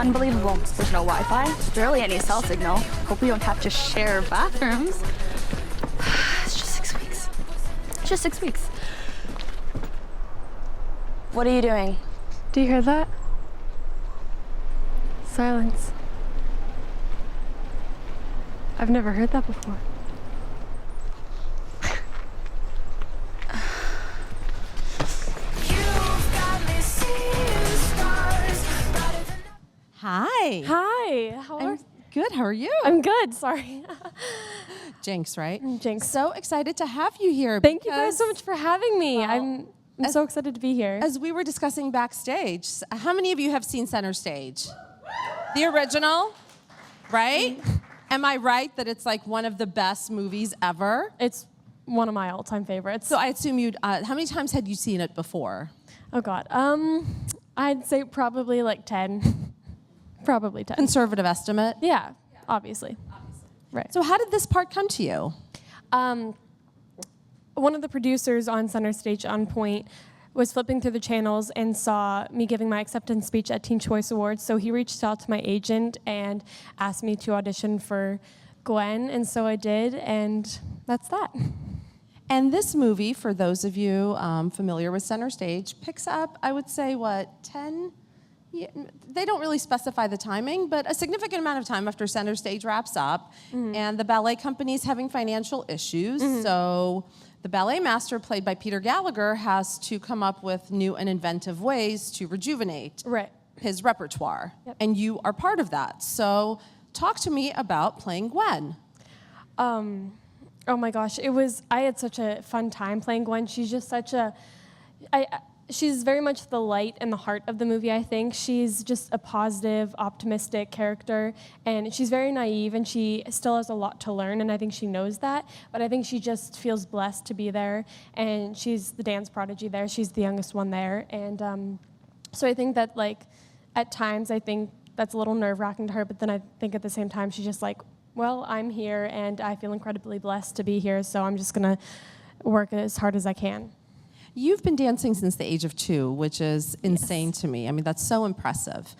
Unbelievable. There's no Wi-Fi, barely any cell signal. Hope we don't have to share bathrooms. It's just 6 weeks. It's just 6 weeks. What are you doing? Do you hear that? Silence. I've never heard that before. Hi. Hi. I'm good. How are you? I'm good. Sorry. Jinx, right? Jinx. So excited to have you here. Thank you guys so much for having me. Well, I'm so excited to be here. As we were discussing backstage, how many of you have seen Center Stage? The original, right? Am I right that it's like one of the best movies ever? It's one of my all-time favorites. So I assume you'd, how many times had you seen it before? Oh God. I'd say probably like 10. Probably 10. Conservative estimate? Yeah, obviously. Right. So how did this part come to you? One of the producers on Center Stage on Pointe was flipping through the channels and saw me giving my acceptance speech at Teen Choice Awards. So he reached out to my agent and asked me to audition for Gwen, and so I did, and that's that. And this movie, for those of you familiar with Center Stage, picks up, I would say, what, 10? Yeah, they don't really specify the timing, but a significant amount of time after Center Stage wraps up, and the ballet company's having financial issues, so the ballet master, played by Peter Gallagher, has to come up with new and inventive ways to rejuvenate his repertoire, and you are part of that. So talk to me about playing Gwen. Oh my gosh, I had such a fun time playing Gwen. She's just such a, she's very much the light and the heart of the movie, I think. She's just a positive, optimistic character, and she's very naive, and she still has a lot to learn, and I think she knows that, but I think she just feels blessed to be there, and she's the dance prodigy there. She's the youngest one there, and so I think that, like, at times, I think that's a little nerve-wracking to her, but then I think at the same time, she's just like, well, I'm here, and I feel incredibly blessed to be here, so I'm just gonna work as hard as I can. You've been dancing since the age of 2, which is insane to me. I mean, that's so impressive.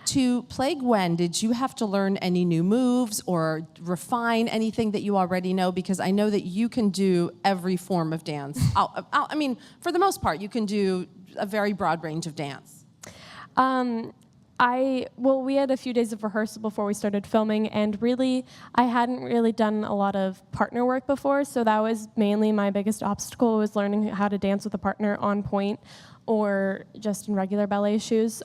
To play Gwen, did you have to learn any new moves or refine anything that you already know? Because I know that you can do every form of dance. I mean, for the most part, you can do a very broad range of dance. Well, we had a few days of rehearsal before we started filming, and really, I hadn't really done a lot of partner work before, so that was mainly my biggest obstacle, was learning how to dance with a partner on pointe or just in regular ballet shoes.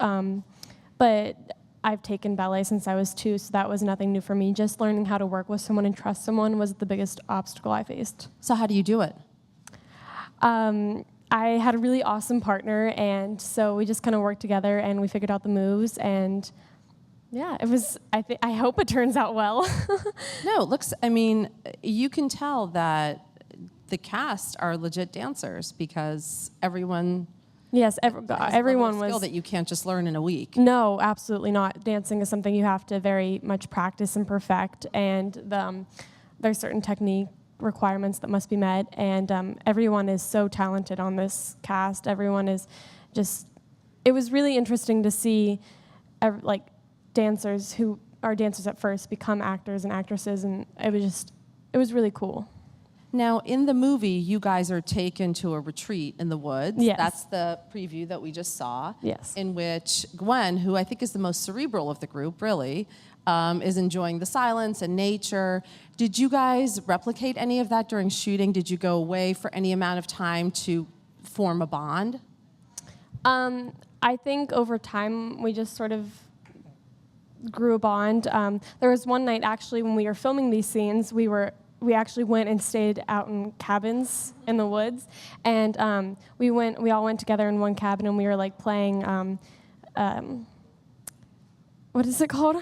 But I've taken ballet since I was 2, so that was nothing new for me. Just learning how to work with someone and trust someone was the biggest obstacle I faced. So how do you do it? I had a really awesome partner, and so we just kind of worked together and we figured out the moves, and yeah, it was, I hope it turns out well. No, it looks, I mean, you can tell that the cast are legit dancers because everyone everyone was skill that you can't just learn in a week. No, absolutely not. Dancing is something you have to very much practice and perfect, and there's certain technique requirements that must be met, and everyone is so talented on this cast. Everyone is just, it was really interesting to see like dancers who are dancers at first become actors and actresses, and it was really cool. Now, in the movie, you guys are taken to a retreat in the woods. Yes. That's the preview that we just saw. Yes. In which Gwen, who I think is the most cerebral of the group, really, is enjoying the silence and nature. Did you guys replicate any of that during shooting? Did you go away for any amount of time to form a bond? I think over time, we just sort of grew a bond. There was one night, actually, when we were filming these scenes, we actually went and stayed out in cabins in the woods, and we all went together in one cabin, and we were like playing, what is it called?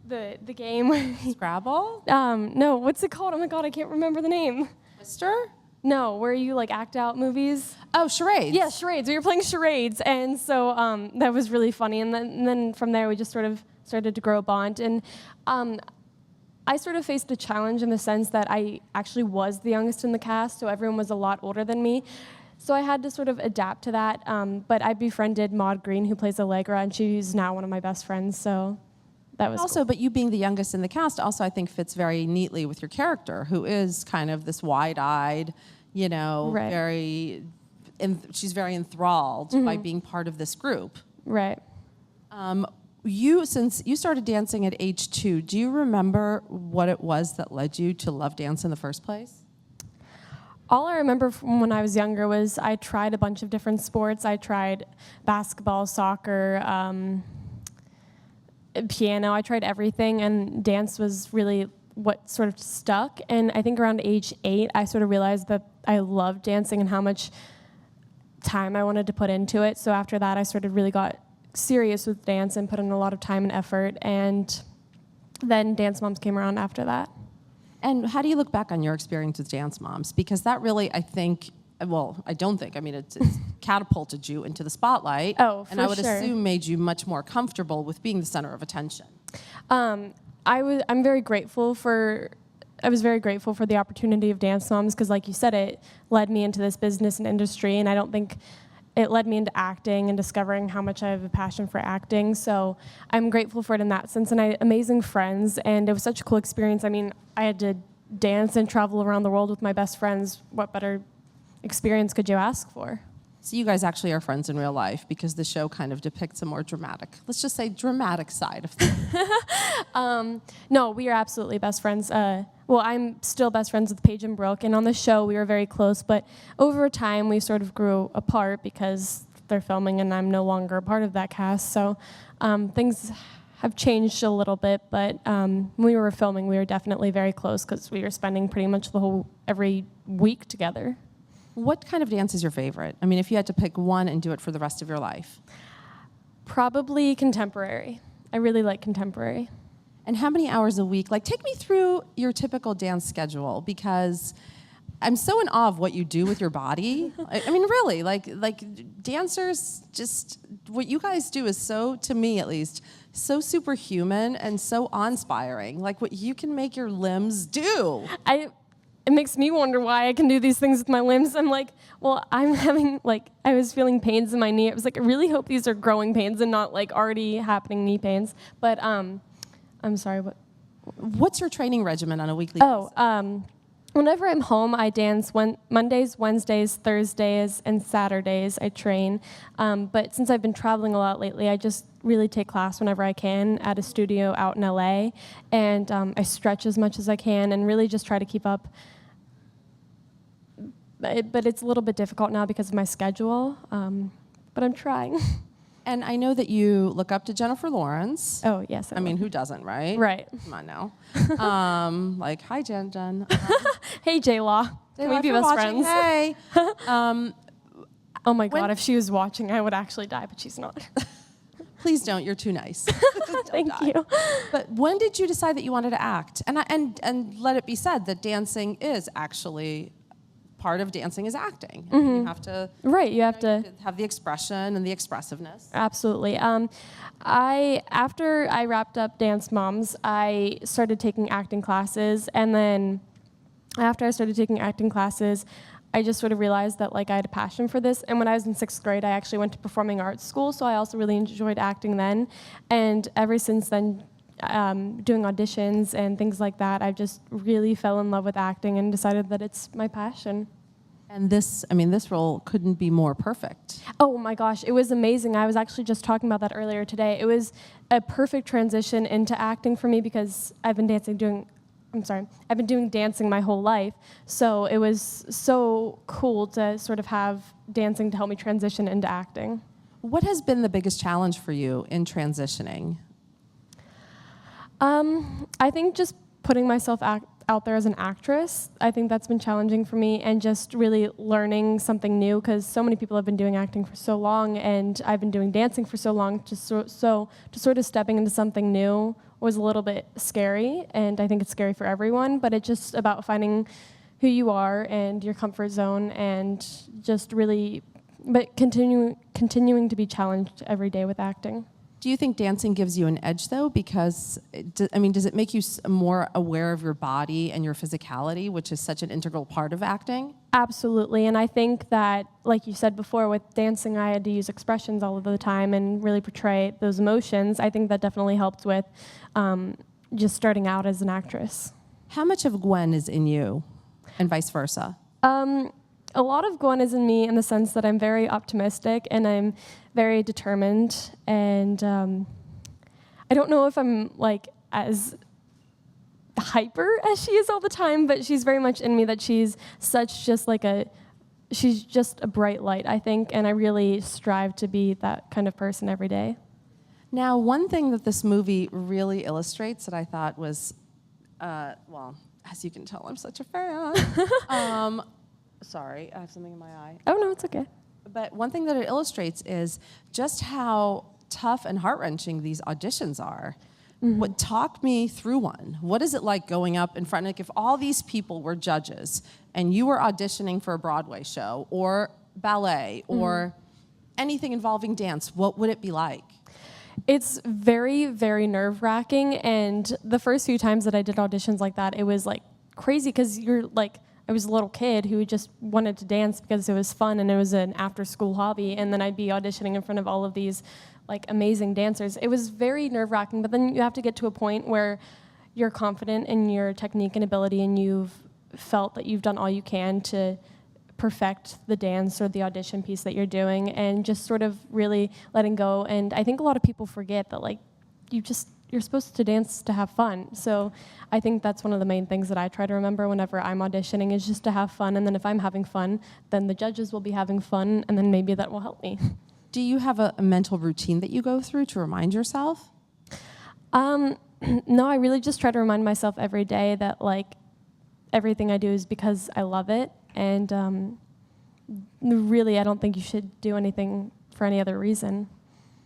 The game. Scrabble? No, what's it called? Oh my God, I can't remember the name. Twister? No, where you like act out movies. Oh, charades. Yeah, charades. We were playing charades, and so that was really funny. And then from there, we just sort of started to grow a bond. And I sort of faced a challenge in the sense that I actually was the youngest in the cast, so everyone was a lot older than me. So I had to sort of adapt to that, but I befriended Maud Green, who plays Allegra, and she's now one of my best friends, so that was also, cool. but you being the youngest in the cast also, I think, fits very neatly with your character, who is kind of this wide-eyed, you know, Right. she's very enthralled by being part of this group. Right. Since you started dancing at age 2, do you remember what it was that led you to love dance in the first place? All I remember from when I was younger was I tried a bunch of different sports. I tried basketball, soccer, piano. I tried everything, and dance was really what sort of stuck. And I think around age 8, I sort of realized that I loved dancing and how much time I wanted to put into it. So after that, I sort of really got serious with dance and put in a lot of time and effort. And then Dance Moms came around after that. And how do you look back on your experience with Dance Moms? Because that really, I think, well, I don't think, I mean, it's catapulted you into the spotlight. Oh, for and I would sure. assume made you much more comfortable with being the center of attention. I'm very grateful for. I was very grateful for the opportunity of Dance Moms because, like you said, it led me into this business and industry, and I don't think it led me into acting and discovering how much I have a passion for acting. So I'm grateful for it in that sense, and I had amazing friends, and it was such a cool experience. I mean, I had to dance and travel around the world with my best friends. What better experience could you ask for? So you guys actually are friends in real life because the show kind of depicts a more dramatic, let's just say dramatic side of things. No, we are absolutely best friends. Well, I'm still best friends with Paige and Brooke, and on the show we were very close, but over time we sort of grew apart because they're filming and I'm no longer a part of that cast. So things have changed a little bit, but when we were filming we were definitely very close because we were spending pretty much every week together. What kind of dance is your favorite? I mean, if you had to pick one and do it for the rest of your life. Probably contemporary. I really like contemporary. And how many hours a week? Like, take me through your typical dance schedule because I'm so in awe of what you do with your body. I mean, really, like dancers, just what you guys do is so, to me at least, so superhuman and so awe-inspiring. Like what you can make your limbs do. It makes me wonder why I can do these things with my limbs. I'm like, well, I was feeling pains in my knee. I was like, I really hope these are growing pains and not like already happening knee pains. But I'm sorry, what? What's your training regimen on a weekly basis? Whenever I'm home, I dance Mondays, Wednesdays, Thursdays, and Saturdays. I train. But since I've been traveling a lot lately, I just really take class whenever I can at a studio out in LA. And I stretch as much as I can and really just try to keep up. But it's a little bit difficult now because of my schedule. But I'm trying. And I know that you look up to Jennifer Lawrence. Oh, yes. I mean, who doesn't, right? Right. Come on now. Like, hi, Jen. Hey, J-Law. Can we be best friends? Hey. Oh my God, if she was watching, I would actually die, but she's not. Please don't. You're too nice. Thank you. But when did you decide that you wanted to act? And let it be said that dancing is actually part of dancing is acting. Mm-hmm. You have to You have to have the expression and the expressiveness. Absolutely. After I wrapped up Dance Moms, I started taking acting classes, and then after I started taking acting classes, I just sort of realized that like I had a passion for this. And when I was in 6th grade, I actually went to performing arts school, so I also really enjoyed acting then. And ever since then, doing auditions and things like that, I've just really fell in love with acting and decided that it's my passion. And this role couldn't be more perfect. Oh my gosh, it was amazing. I was actually just talking about that earlier today. It was a perfect transition into acting for me because I've been doing dancing my whole life. So it was so cool to sort of have dancing to help me transition into acting. What has been the biggest challenge for you in transitioning? I think just putting myself out there as an actress, I think that's been challenging for me, and just really learning something new because so many people have been doing acting for so long, and I've been doing dancing for so long. So to sort of stepping into something new was a little bit scary, and I think it's scary for everyone. But it's just about finding who you are and your comfort zone, and just really, but continuing to be challenged every day with acting. Do you think dancing gives you an edge, though? Because, does it make you more aware of your body and your physicality, which is such an integral part of acting? Absolutely, and I think that, like you said before, with dancing, I had to use expressions all of the time and really portray those emotions. I think that definitely helped with just starting out as an actress. How much of Gwen is in you, and vice versa? A lot of Gwen is in me in the sense that I'm very optimistic and I'm very determined, and I don't know if I'm like as hyper as she is all the time, but she's very much in me that she's she's just a bright light, I think, and I really strive to be that kind of person every day. Now, one thing that this movie really illustrates that I thought was, well, as you can tell, I'm such a fan. Sorry, I have something in my eye. Oh, no, it's okay. But one thing that it illustrates is just how tough and heart-wrenching these auditions are. Mm-hmm. Talk me through one. What is it like going up in front, like if all these people were judges and you were auditioning for a Broadway show or ballet or anything involving dance, what would it be like? It's very, very nerve-wracking, and the first few times that I did auditions like that, it was like crazy because you're like, I was a little kid who just wanted to dance because it was fun and it was an after-school hobby, and then I'd be auditioning in front of all of these like amazing dancers. It was very nerve-wracking, but then you have to get to a point where you're confident in your technique and ability, and you've felt that you've done all you can to perfect the dance or the audition piece that you're doing, and just sort of really letting go. And I think a lot of people forget that like you're supposed to dance to have fun. So I think that's one of the main things that I try to remember whenever I'm auditioning, is just to have fun. And then if I'm having fun, then the judges will be having fun, and then maybe that will help me. Do you have a mental routine that you go through to remind yourself? No, I really just try to remind myself every day that like everything I do is because I love it. And really, I don't think you should do anything for any other reason.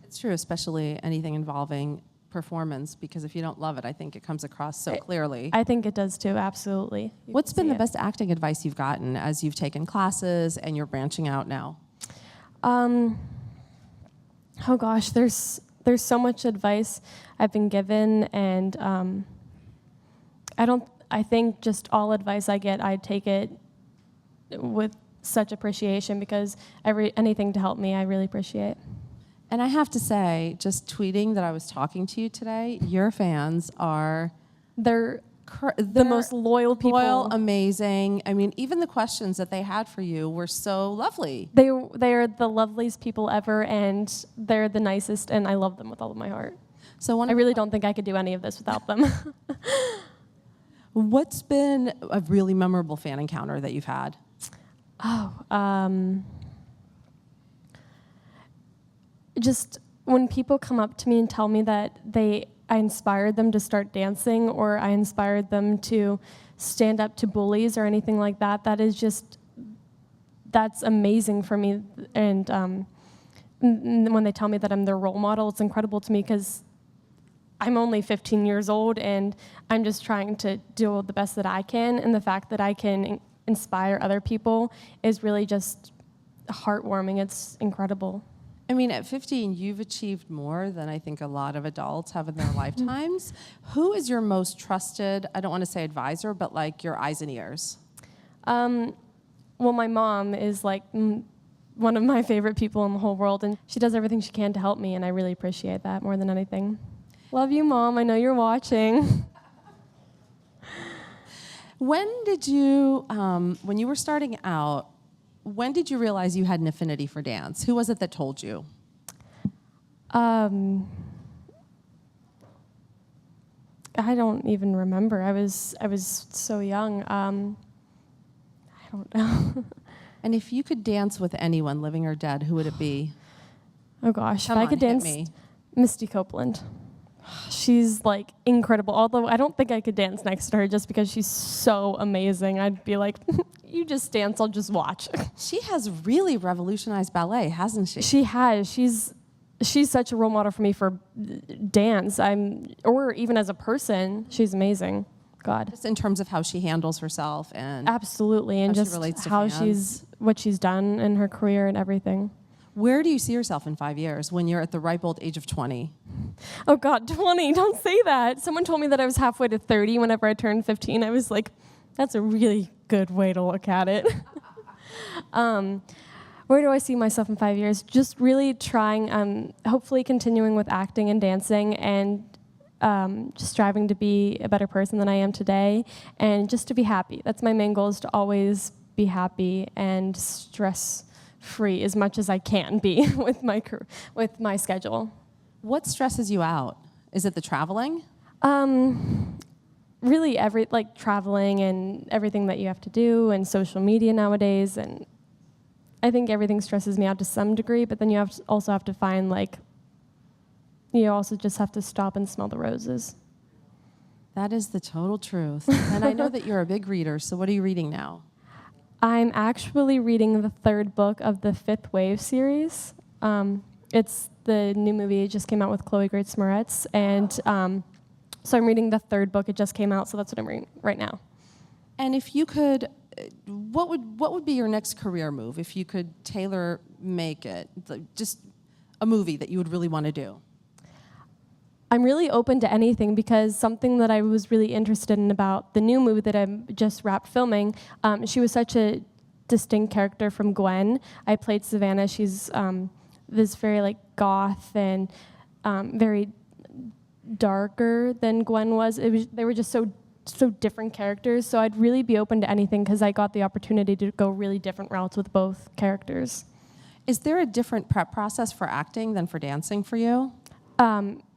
It's true, especially anything involving performance, because if you don't love it, I think it comes across so clearly. I think it does too, absolutely. What's been the best acting advice you've gotten as you've taken classes and you're branching out now? Oh gosh, there's so much advice I've been given, and I think just all advice I get, I take it with such appreciation, because anything to help me, I really appreciate. And I have to say, just tweeting that I was talking to you today, your fans are... They're the most loyal people. Loyal, amazing. I mean, even the questions that they had for you were so lovely. They are the loveliest people ever, and they're the nicest, and I love them with all of my heart. So I really don't think I could do any of this without them. What's been a really memorable fan encounter that you've had? Just when people come up to me and tell me that I inspired them to start dancing, or I inspired them to stand up to bullies or anything like that, that's amazing for me. And when they tell me that I'm their role model, it's incredible to me, because I'm only 15 years old and I'm just trying to do the best that I can. And the fact that I can inspire other people is really just heartwarming. It's incredible. I mean, at 15, you've achieved more than I think a lot of adults have in their lifetimes. Who is your most trusted, I don't want to say advisor, but like your eyes and ears? Well, my mom is like one of my favorite people in the whole world, and she does everything she can to help me, and I really appreciate that more than anything. Love you, Mom. I know you're watching. When did you, when you were starting out, when did you realize you had an affinity for dance? Who was it that told you? I don't even remember. I was so young. I don't know. And if you could dance with anyone, living or dead, who would it be? Oh gosh, Come if I on, could hit dance, me. Misty Copeland. She's like incredible. Although I don't think I could dance next to her, just because she's so amazing. I'd be like, you just dance, I'll just watch. She has really revolutionized ballet, hasn't she? She has. She's such a role model for me for dance. Or even as a person, she's amazing. God. Just in terms of how she handles herself and absolutely, and how she just relates to how fans. what she's done in her career and everything. Where do you see yourself in 5 years when you're at the ripe old age of 20? Oh God, 20, don't say that. Someone told me that I was halfway to 30 whenever I turned 15. I was like, that's a really good way to look at it. Where do I see myself in 5 years? Just really trying, hopefully continuing with acting and dancing, and just striving to be a better person than I am today, and just to be happy. That's my main goal, is to always be happy and stress-free as much as I can be with my schedule. What stresses you out? Is it the traveling? Really traveling and everything that you have to do, and social media nowadays, and I think everything stresses me out to some degree, but then you also have to find, you also just have to stop and smell the roses. That is the total truth. And I know that you're a big reader, so what are you reading now? I'm actually reading the 3rd book of the 5th Wave series. It's the new movie. It just came out with Chloe Grace Moretz, and so I'm reading the 3rd book. It just came out, so that's what I'm reading right now. And if you could, what would be your next career move if you could tailor make it, just a movie that you would really want to do? I'm really open to anything, because something that I was really interested in about the new movie that I just wrapped filming, she was such a distinct character from Gwen. I played Savannah. She's this very goth and very darker than Gwen was. They were just so different characters, so I'd really be open to anything, because I got the opportunity to go really different routes with both characters. Is there a different prep process for acting than for dancing for you?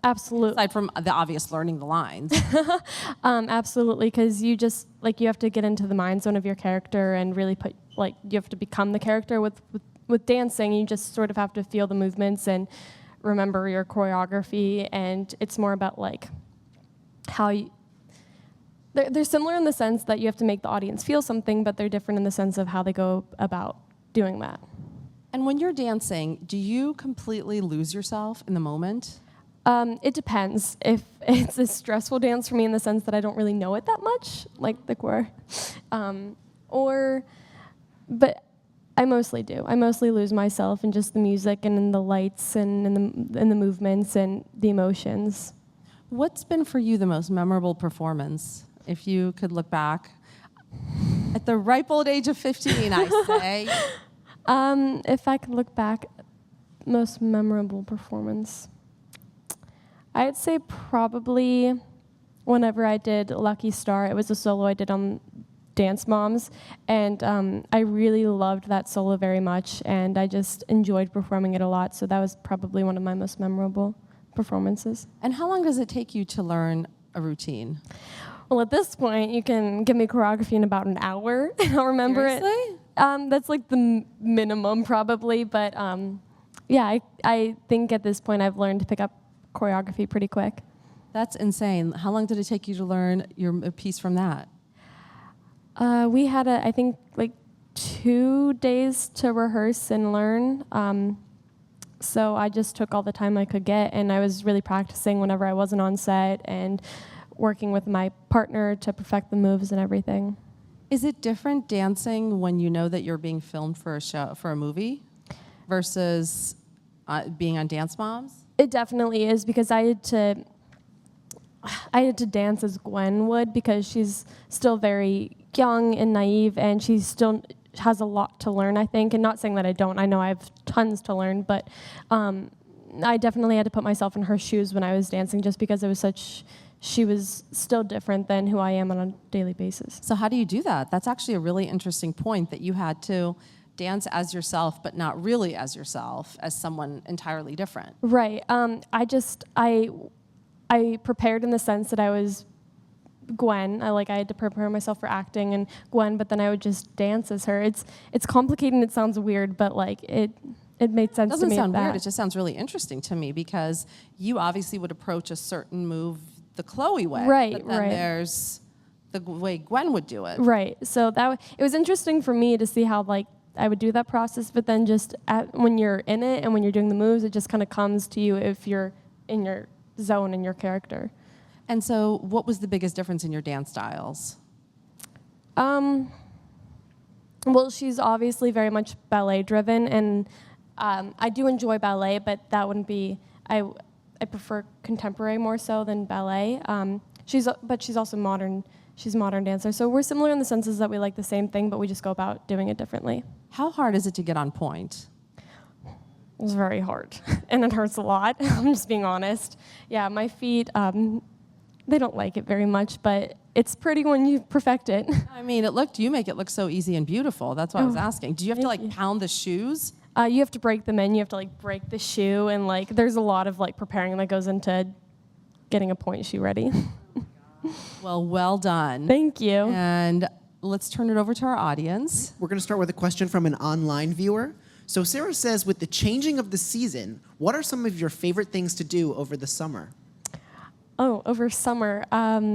Absolutely. Aside from the obvious learning the lines. Absolutely, because you just you have to get into the mind zone of your character and really you have to become the character. With dancing, you just sort of have to feel the movements and remember your choreography, and it's more about how you. They're similar in the sense that you have to make the audience feel something, but they're different in the sense of how they go about doing that. And when you're dancing, do you completely lose yourself in the moment? It depends. If it's a stressful dance for me in the sense that I don't really know it that much, like the core, but I mostly do. I mostly lose myself in just the music and in the lights and in the movements and the emotions. What's been for you the most memorable performance? If you could look back at the ripe old age of 15, I say. If I could look back, most memorable performance, I'd say probably whenever I did Lucky Star. It was a solo I did on Dance Moms, and I really loved that solo very much, and I just enjoyed performing it a lot, so that was probably one of my most memorable performances. And how long does it take you to learn a routine? Well, at this point, you can give me choreography in about an hour, and I'll remember Seriously? it. That's the minimum, probably, but yeah, I think at this point I've learned to pick up choreography pretty quick. That's insane. How long did it take you to learn your piece from that? We had, I think, 2 days to rehearse and learn. So I just took all the time I could get, and I was really practicing whenever I wasn't on set and working with my partner to perfect the moves and everything. Is it different dancing when you know that you're being filmed for a show, for a movie, versus being on Dance Moms? It definitely is, because I had to dance as Gwen would, because she's still very young and naive, and she still has a lot to learn, I think. And not saying that I don't. I know I have tons to learn, but I definitely had to put myself in her shoes when I was dancing, just because she was still different than who I am on a daily basis. So how do you do that? That's actually a really interesting point, that you had to dance as yourself, but not really as yourself, as someone entirely different. Right. I prepared in the sense that I was Gwen. I had to prepare myself for acting and Gwen, but then I would just dance as her. It's complicated and it sounds weird, but it made sense to me. It doesn't sound that. weird. It just sounds really interesting to me, because you obviously would approach a certain move the Chloe way. Right, but then right. there's the way Gwen would do it. Right. So it was interesting for me to see how I would do that process, but then just when you're in it and when you're doing the moves, it just kind of comes to you if you're in your zone and your character. And so what was the biggest difference in your dance styles? Well, she's obviously very much ballet driven, and I do enjoy ballet, but that wouldn't be, I prefer contemporary more so than ballet. She's also modern she's a modern dancer. So we're similar in the senses that we like the same thing, but we just go about doing it differently. How hard is it to get on Pointe? It's very hard, and it hurts a lot. I'm just being honest. Yeah, my feet, they don't like it very much, but it's pretty when you perfect it. I mean, you make it look so easy and beautiful. That's why I was asking. Do you have to like pound the shoes? You have to break them in. You have to like break the shoe, and like there's a lot of like preparing that goes into getting a pointe shoe ready. Well done. Thank you. And let's turn it over to our audience. We're going to start with a question from an online viewer. So Sarah says, with the changing of the season, what are some of your favorite things to do over the summer? Oh, over summer, I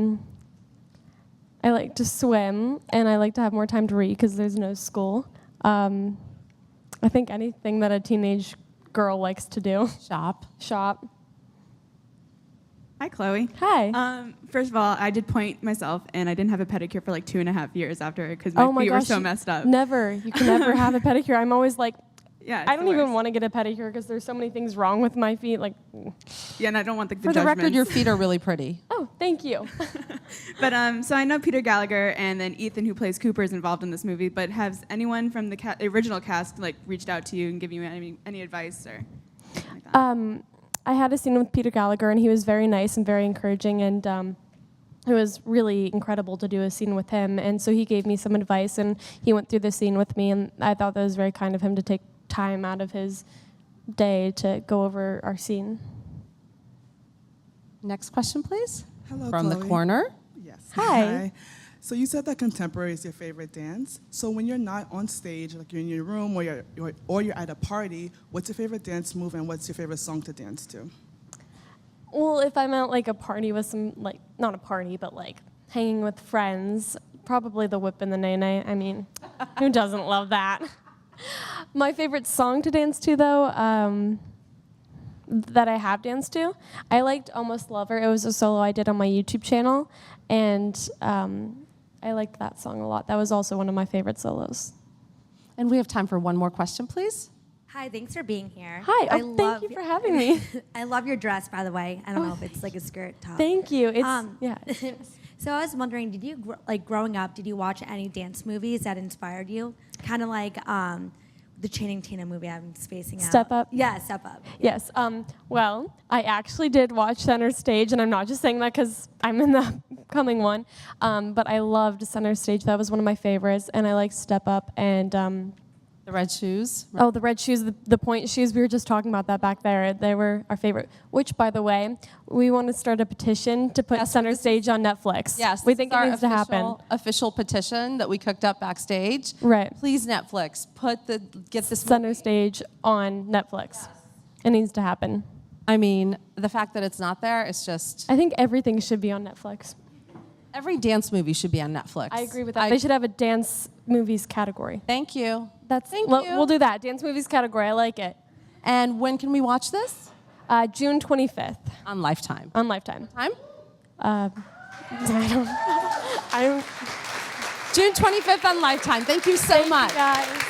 like to swim, and I like to have more time to read because there's no school. I think anything that a teenage girl likes to do. Shop. Hi, Chloe. Hi. First of all, I did Pointe myself, and I didn't have a pedicure for like 2.5 years after because my feet were so messed up. Never. You can never have a pedicure. I'm always like, Yeah, I don't even want to get a pedicure because there's so many things wrong with my feet. Like, yeah, and I don't want the For the record, your feet are really pretty. oh, thank you. But so I know Peter Gallagher and then Ethan, who plays Cooper, is involved in this movie. But has anyone from the original cast like reached out to you and give you any advice or anything like that? I had a scene with Peter Gallagher, and he was very nice and very encouraging, and it was really incredible to do a scene with him. And so he gave me some advice, and he went through the scene with me, and I thought that was very kind of him to take time out of his day to go over our scene. Next question, please. Hello, From Chloe. the corner. Yes. Hi. So you said that contemporary is your favorite dance. So when you're not on stage, like you're in your room or you're at a party, what's your favorite dance move and what's your favorite song to dance to? Well, if I'm at like a party with some, like, not a party, but like hanging with friends, probably the whip and the nay-nay. I mean, who doesn't love that? My favorite song to dance to, though, that I have danced to, I liked Almost Lover. It was a solo I did on my YouTube channel, and I liked that song a lot. That was also one of my favorite solos. And we have time for one more question, please. Hi, thanks for being here. Hi, thank you for having me. I love your dress, by the way. I don't know if it's like a skirt top. Thank you. It's, yeah. So I was wondering, did you, growing up, did you watch any dance movies that inspired you? Kind of like the Channing Tatum movie I'm spacing out. Step Up? Yeah, Step Up. Yes. Well, I actually did watch Center Stage, and I'm not just saying that because I'm in the upcoming one, but I loved Center Stage. That was one of my favorites, and I liked Step Up and The red shoes. oh, the red shoes, the pointe shoes. We were just talking about that back there. They were our favorite. Which, by the way, we want to start a petition to put Center Stage on Netflix. Yes, we think it needs to happen. Official petition that we cooked up backstage. Right. Please, Netflix, get this Center Stage on Netflix. Yes. It needs to happen. I mean, the fact that it's not there, it's just. I think everything should be on Netflix. Every dance movie should be on Netflix. I agree with that. They should have a dance movies category. Thank you. Thank you. We'll do that. Dance movies category. I like it. And when can we watch this? June 25th. On Lifetime. On Lifetime. Time? I don't. June 25th on Lifetime. Thank you so much. Thank you guys.